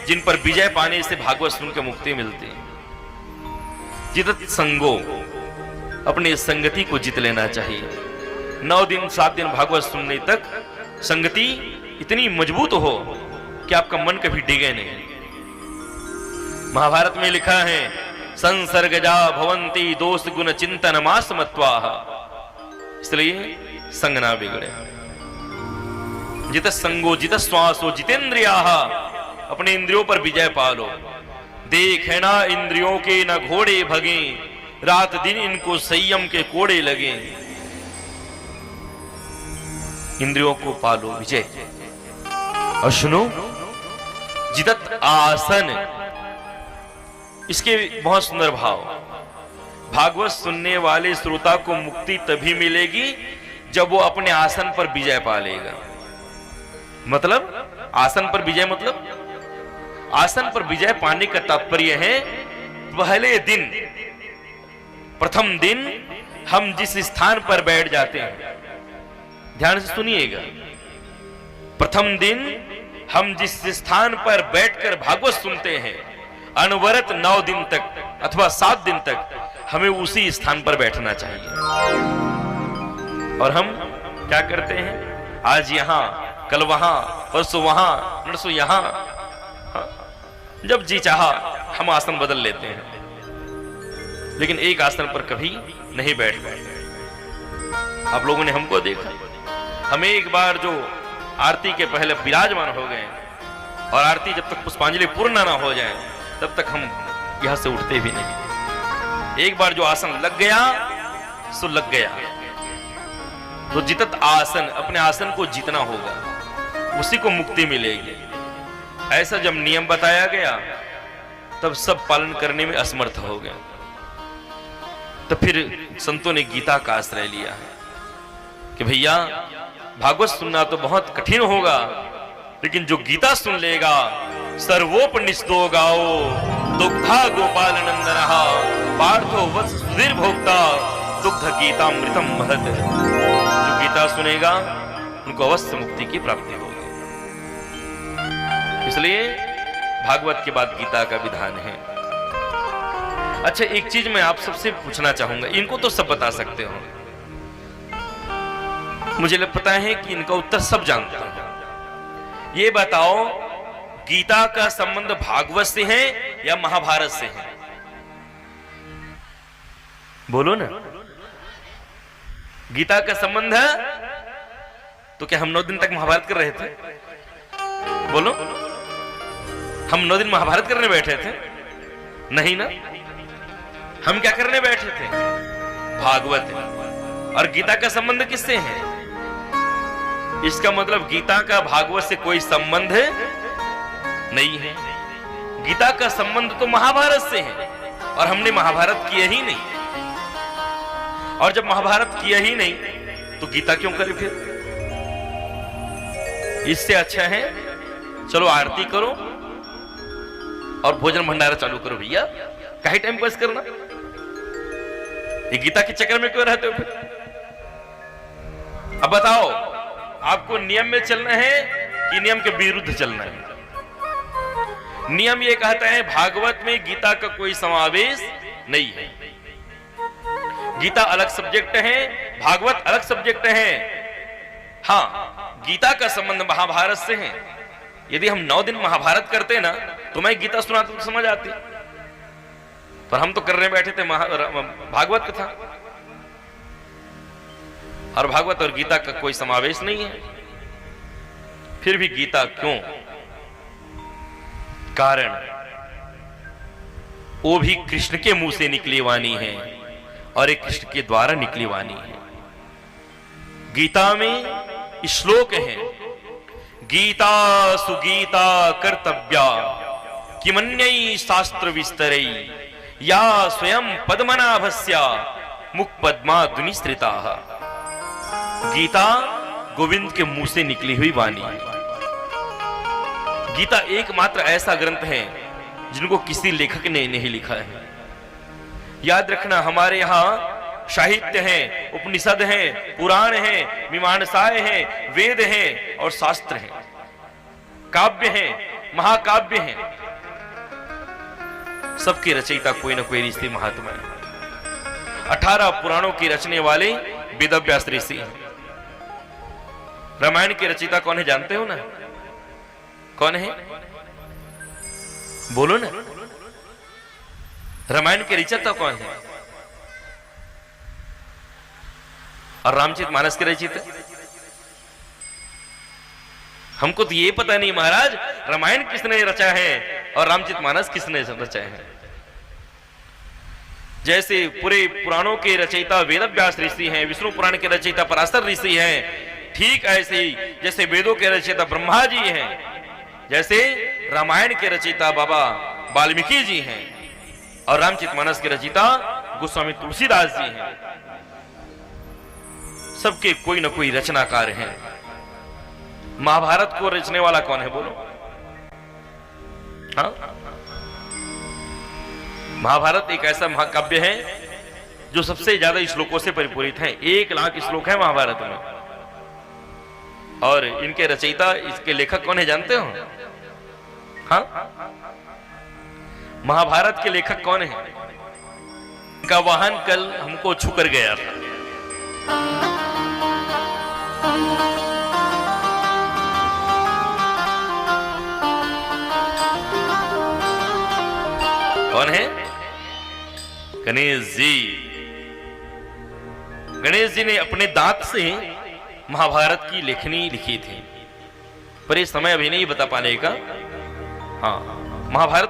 जिन पर विजय पाने से भागवत सुन के मुक्ति मिलती। जितत संगो, अपनी संगति को जीत लेना चाहिए। 9 दिन 7 दिन भागवत सुनने तक संगति इतनी मजबूत हो कि आपका मन कभी डिगे नहीं। महाभारत में लिखा है, संसर्गजा भवंती दोष गुण चिंतन मास मत्वा, इसलिए संग ना बिगड़े। जित संगो जित श्वासो जितेंद्रिया, अपने इंद्रियों पर विजय पालो। देखे ना इंद्रियों के न घोड़े भगे, रात दिन इनको संयम के कोड़े लगे। इंद्रियों को पालो, विजय। और सुनो, जितत आसन, इसके बहुत सुंदर भाव। भागवत सुनने वाले श्रोता को मुक्ति तभी मिलेगी जब वो अपने आसन पर विजय पा लेगा। मतलब आसन पर विजय, मतलब आसन पर विजय पाने का तात्पर्य है पहले दिन, प्रथम दिन हम जिस स्थान पर बैठ जाते हैं, ध्यान से सुनिएगा, प्रथम दिन हम जिस स्थान पर बैठकर भागवत सुनते हैं, अनवरत 9 दिन तक अथवा 7 दिन तक हमें उसी स्थान पर बैठना चाहिए। और हम क्या करते हैं, आज यहां, कल वहां, परसों वहां, नरसों यहां, जब जी चाहा हम आसन बदल लेते हैं, लेकिन एक आसन पर कभी नहीं बैठ पाते। आप लोगों ने हमको देखा, हमें एक बार जो आरती के पहले विराजमान हो गए और आरती जब तक पुष्पांजलि पूर्ण ना हो जाए तब तक हम यहां से उठते भी नहीं। एक बार जो आसन लग गया सो लग गया। तो जितत आसन, अपने आसन को जीतना होगा, उसी को मुक्ति मिलेगी। ऐसा जब नियम बताया गया तब सब पालन करने में असमर्थ हो गए। तो फिर संतों ने गीता का आश्रय लिया है कि भैया भागवत सुनना तो बहुत कठिन होगा, लेकिन जो गीता सुन लेगा, सर्वोपनिषदो गाओ दुग्धा गोपाल नंदनहा पार्थो वत्स सुधीर भोक्ता दुग्ध गीतामृतम महत। जो गीता सुनेगा उनको अवश्य मुक्ति की प्राप्ति होगी। इसलिए भागवत के बाद गीता का विधान है। अच्छा, एक चीज मैं आप सबसे पूछना चाहूंगा, इनको तो सब बता सकते हो, मुझे पता है कि इनका उत्तर सब जानते हैं। ये बताओ, गीता का संबंध भागवत से है या महाभारत से है? बोलो ना। गीता का संबंध है तो क्या हम 9 दिन तक महाभारत कर रहे थे? बोलो, हम 9 दिन महाभारत करने बैठे थे? नहीं ना। हम क्या करने बैठे थे? भागवत। और गीता का संबंध किससे है? इसका मतलब गीता का भागवत से कोई संबंध नहीं है। गीता का संबंध तो महाभारत से है और हमने महाभारत किया ही नहीं। और जब महाभारत किया ही नहीं तो गीता क्यों करे फिर? इससे अच्छा है चलो आरती करो और भोजन भंडारा चालू करो भैया, काहे टाइम पास करना? ये गीता के चक्कर में क्यों रहते हो फिर? अब बताओ, आपको नियम में चलना है कि नियम के विरुद्ध चलना है? नियम ये कहता है भागवत में गीता का कोई समावेश नहीं है। गीता अलग सब्जेक्ट है, भागवत अलग सब्जेक्ट है। हाँ, गीता का संबंध महाभारत से है। यदि हम 9 दिन महाभारत करते ना तो मैं गीता सुनाता तो समझ आती, पर हम तो करने बैठे थे भागवत कथा, और भागवत और गीता का कोई समावेश नहीं है। फिर भी गीता क्यों? कारण वो भी कृष्ण के मुंह से निकली वाणी है और एक कृष्ण के द्वारा निकली वाणी है। गीता में श्लोक है, गीता सुगीता कर्तव्या किमन्यै शास्त्र विस्तरै या स्वयं पद्मनाभस्या मुख पद्मा दुनिस्त्रिता। गीता गोविंद के मुंह से निकली हुई वाणी है। गीता एकमात्र ऐसा ग्रंथ है जिनको किसी लेखक ने नहीं लिखा है। याद रखना, हमारे यहां साहित्य है, उपनिषद है, पुराण है, मीमांसाएं हैं, वेद हैं और शास्त्र हैं, काव्य हैं, महाकाव्य हैं, सबके रचयिता कोई ना कोई ऋषि महात्मा है। 18 पुराणों की रचने वाले वेदव्यास ऋषि हैं। रामायण के रचयिता कौन है जानते हो ना? कौन है? बोलो ना। रामायण के रचयिता कौन है? और रामचरितमानस के रचयिता? हमको तो ये पता नहीं महाराज, रामायण किसने रचा है और रामचरितमानस किसने रचा है। जैसे पूरे पुराणों के रचयिता वेदव्यास ऋषि हैं, विष्णु पुराण के रचयिता पराशर ऋषि हैं, ठीक ऐसे ही जैसे वेदों के रचयिता ब्रह्मा जी हैं, जैसे रामायण के रचयिता बाबा वाल्मीकि जी हैं और रामचरितमानस के रचयिता गोस्वामी तुलसीदास जी हैं। सबके कोई ना कोई रचनाकार हैं। महाभारत को रचने वाला कौन है बोलो? हाँ, महाभारत एक ऐसा महाकाव्य है जो सबसे ज्यादा श्लोकों से परिपूरित है। 1 लाख श्लोक है महाभारत में। और इनके रचयिता, इसके लेखक कौन है जानते हो? हाँ, महाभारत के लेखक कौन है? इनका वाहन कल हमको छू कर गया था। कौन है? गणेश जी। गणेश जी ने अपने दांत से महाभारत की लेखनी लिखी थी, पर ये समय अभी नहीं बता पाने का। हाँ, महाभारत